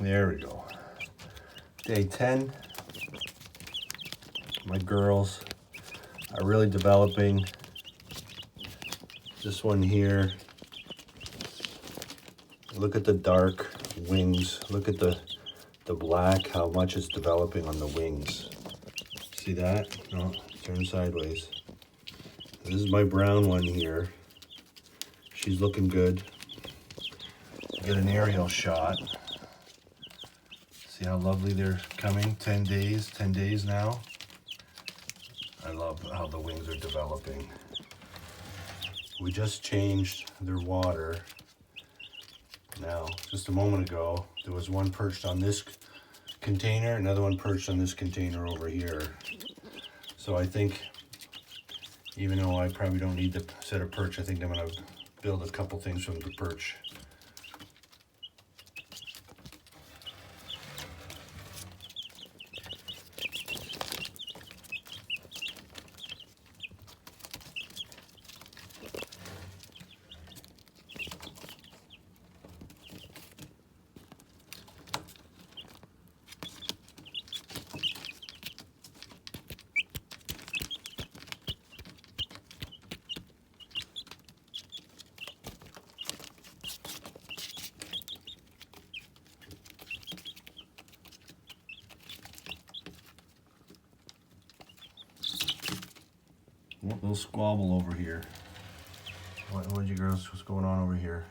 There we go. Day 10. My girls are really developing. This one here, look at the dark wings. Look at the black, how much it's developing on the wings. See that? No, turn sideways. This is my brown one here. She's looking good. Get an aerial shot. See how lovely they're coming? 10 days now. I love how the wings are developing. We just changed their water. Now, just a moment ago, there was one perched on this container, another one perched on this container over here. So I think, even though I probably don't need the set of perch, I think I'm gonna build a couple things from the perch. Little squabble over here. What you girls, what's going on over here?